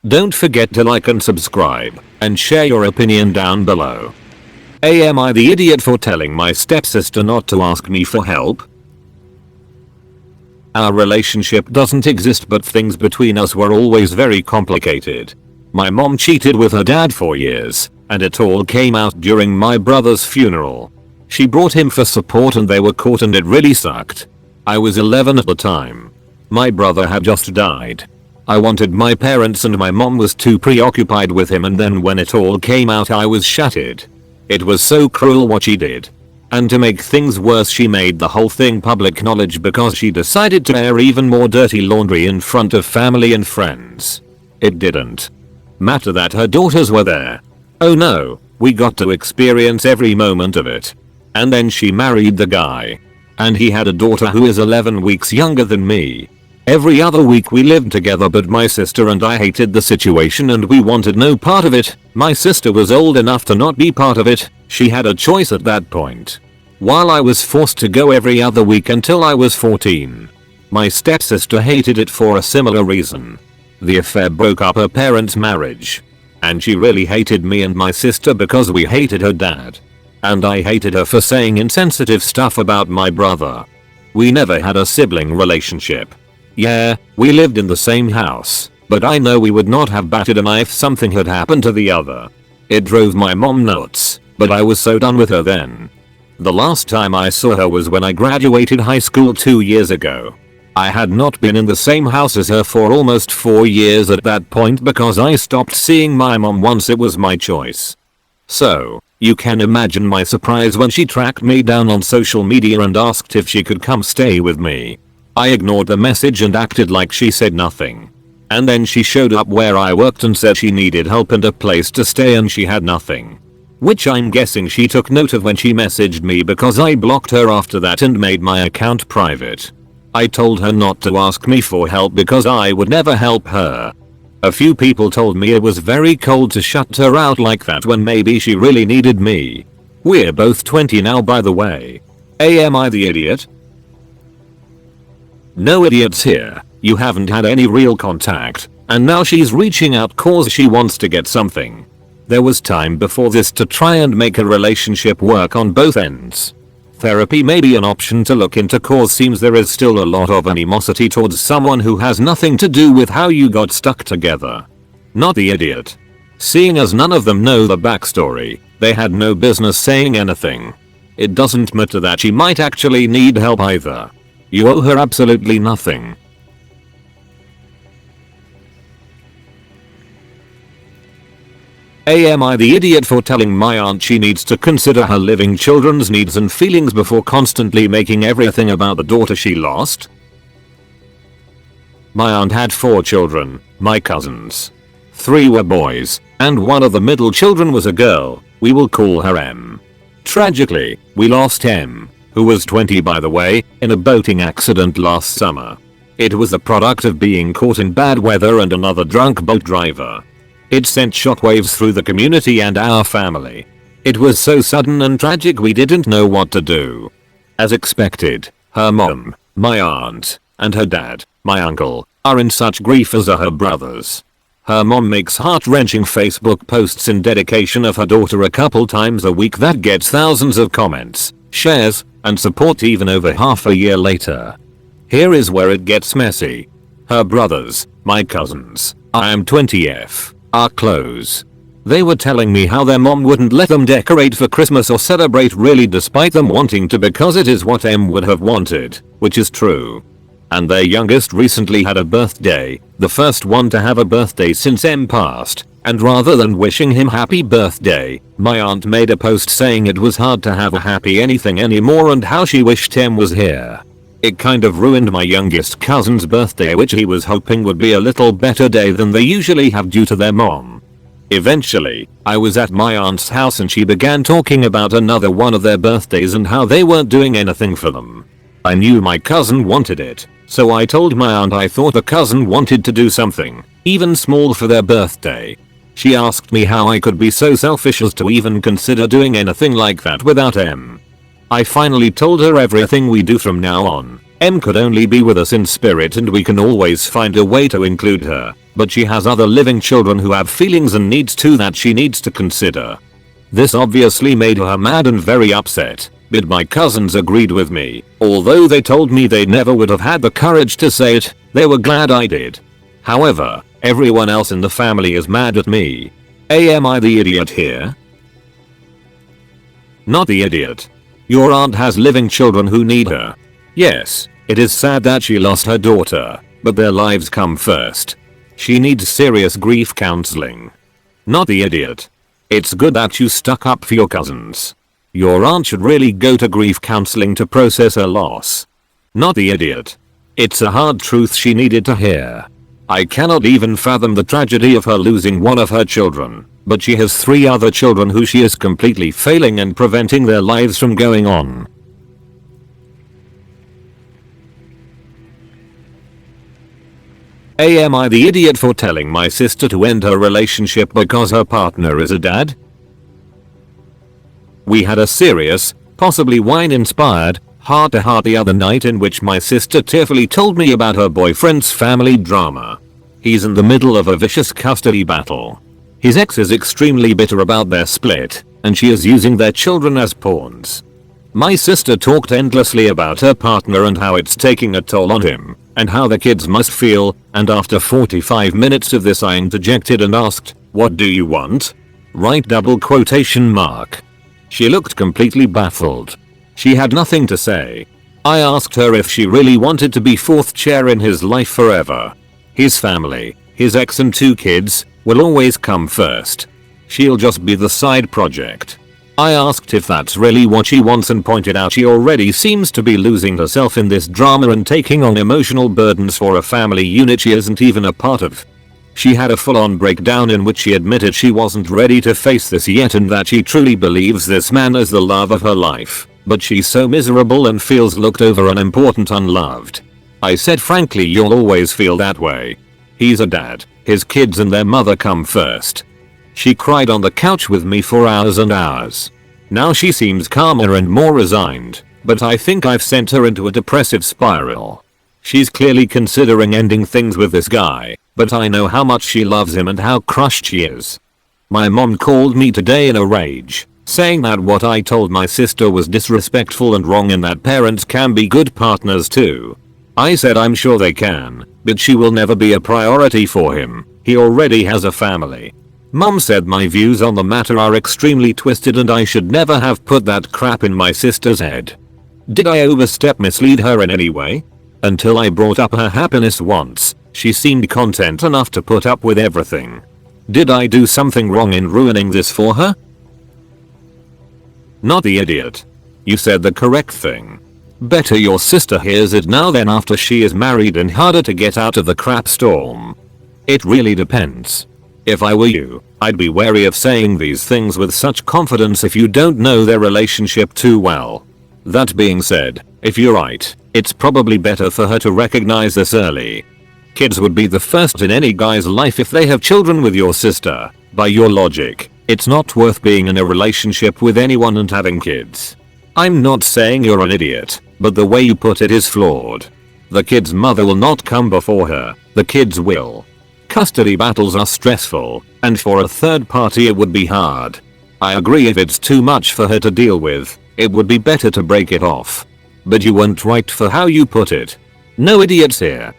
Don't forget to like and subscribe, and share your opinion down below. Am I the idiot for telling my stepsister not to ask me for help? Our relationship doesn't exist, but things between us were always very complicated. My mom cheated with her dad for years, and it all came out during my brother's funeral. She brought him for support and they were caught, and it really sucked. I was 11 at the time. My brother had just died. I wanted my parents and my mom was too preoccupied with him, and then when it all came out I was shattered. It was so cruel what she did. And to make things worse, she made the whole thing public knowledge because she decided to air even more dirty laundry in front of family and friends. It didn't matter that her daughters were there. Oh no, we got to experience every moment of it. And then she married the guy. And he had a daughter who is 11 weeks younger than me. Every other week we lived together, but my sister and I hated the situation and we wanted no part of it. My sister was old enough to not be part of it. She had a choice at that point. While I was forced to go every other week until I was 14. My stepsister hated it for a similar reason. The affair broke up her parents' marriage. And she really hated me and my sister because we hated her dad. And I hated her for saying insensitive stuff about my brother. We never had a sibling relationship. Yeah, we lived in the same house, but I know we would not have batted an eye if something had happened to the other. It drove my mom nuts, but I was so done with her then. The last time I saw her was when I graduated high school 2 years ago. I had not been in the same house as her for almost 4 years at that point because I stopped seeing my mom once it was my choice. So, you can imagine my surprise when she tracked me down on social media and asked if she could come stay with me. I ignored the message and acted like she said nothing. And then she showed up where I worked and said she needed help and a place to stay and she had nothing. Which I'm guessing she took note of when she messaged me because I blocked her after that and made my account private. I told her not to ask me for help because I would never help her. A few people told me it was very cold to shut her out like that when maybe she really needed me. We're both 20 now, by the way. Am I the idiot? No idiots here. You haven't had any real contact, and now she's reaching out cause she wants to get something. There was time before this to try and make a relationship work on both ends. Therapy may be an option to look into cause seems there is still a lot of animosity towards someone who has nothing to do with how you got stuck together. Not the idiot. Seeing as none of them know the backstory, they had no business saying anything. It doesn't matter that she might actually need help either. You owe her absolutely nothing. Am I the idiot for telling my aunt she needs to consider her living children's needs and feelings before constantly making everything about the daughter she lost? My aunt had 4 children, my cousins. 3 were boys, and one of the middle children was a girl. We will call her M. Tragically, we lost M, who was 20 by the way, in a boating accident last summer. It was the product of being caught in bad weather and another drunk boat driver. It sent shockwaves through the community and our family. It was so sudden and tragic we didn't know what to do. As expected, her mom, my aunt, and her dad, my uncle, are in such grief as are her brothers. Her mom makes heart-wrenching Facebook posts in dedication of her daughter a couple times a week that gets thousands of comments, shares, and support even over half a year later. Here is where it gets messy. Her brothers, my cousins, I am 20F, are close. They were telling me how their mom wouldn't let them decorate for Christmas or celebrate really despite them wanting to because it is what M would have wanted, which is true. And their youngest recently had a birthday, the first one to have a birthday since M passed, and rather than wishing him happy birthday, my aunt made a post saying it was hard to have a happy anything anymore and how she wished M was here. It kind of ruined my youngest cousin's birthday, which he was hoping would be a little better day than they usually have due to their mom. Eventually, I was at my aunt's house and she began talking about another one of their birthdays and how they weren't doing anything for them. I knew my cousin wanted it, so I told my aunt I thought a cousin wanted to do something, even small, for their birthday. She asked me how I could be so selfish as to even consider doing anything like that without M. I finally told her everything we do from now on, M could only be with us in spirit and we can always find a way to include her, but she has other living children who have feelings and needs too that she needs to consider. This obviously made her mad and very upset, but my cousins agreed with me. Although they told me they never would have had the courage to say it, they were glad I did. However, everyone else in the family is mad at me. Am I the idiot here? Not the idiot. Your aunt has living children who need her. Yes, it is sad that she lost her daughter, but their lives come first. She needs serious grief counseling. Not the idiot. It's good that you stuck up for your cousins. Your aunt should really go to grief counseling to process her loss. Not the idiot. It's a hard truth she needed to hear. I cannot even fathom the tragedy of her losing one of her children, but she has 3 other children who she is completely failing and preventing their lives from going on. Am I the idiot for telling my sister to end her relationship because her partner is a dad? We had a serious, possibly wine-inspired, heart-to-heart the other night in which my sister tearfully told me about her boyfriend's family drama. He's in the middle of a vicious custody battle. His ex is extremely bitter about their split, and she is using their children as pawns. My sister talked endlessly about her partner and how it's taking a toll on him, and how the kids must feel, and after 45 minutes of this I interjected and asked, "What do you want?" Right double quotation mark. She looked completely baffled. She had nothing to say. I asked her if she really wanted to be 4th chair in his life forever. His family, his ex and 2 kids, will always come first. She'll just be the side project. I asked if that's really what she wants and pointed out she already seems to be losing herself in this drama and taking on emotional burdens for a family unit she isn't even a part of. She had a full-on breakdown in which she admitted she wasn't ready to face this yet and that she truly believes this man is the love of her life, but she's so miserable and feels looked over, unimportant, unloved. I said, frankly, you'll always feel that way. He's a dad, his kids and their mother come first. She cried on the couch with me for hours and hours. Now she seems calmer and more resigned, but I think I've sent her into a depressive spiral. She's clearly considering ending things with this guy, but I know how much she loves him and how crushed she is. My mom called me today in a rage, saying that what I told my sister was disrespectful and wrong and that parents can be good partners too. I said I'm sure they can, but she will never be a priority for him. He already has a family. Mom said my views on the matter are extremely twisted and I should never have put that crap in my sister's head. Did I overstep, mislead her in any way? Until I brought up her happiness once, she seemed content enough to put up with everything. Did I do something wrong in ruining this for her? Not the idiot. You said the correct thing. Better your sister hears it now than after she is married and harder to get out of the crap storm. It really depends. If I were you, I'd be wary of saying these things with such confidence if you don't know their relationship too well. That being said, if you're right, it's probably better for her to recognize this early. Kids would be the first in any guy's life if they have children with your sister. By your logic, it's not worth being in a relationship with anyone and having kids. I'm not saying you're an idiot, but the way you put it is flawed. The kid's mother will not come before her, the kids will. Custody battles are stressful, and for a third party it would be hard. I agree if it's too much for her to deal with, it would be better to break it off. But you weren't right for how you put it. No idiots here.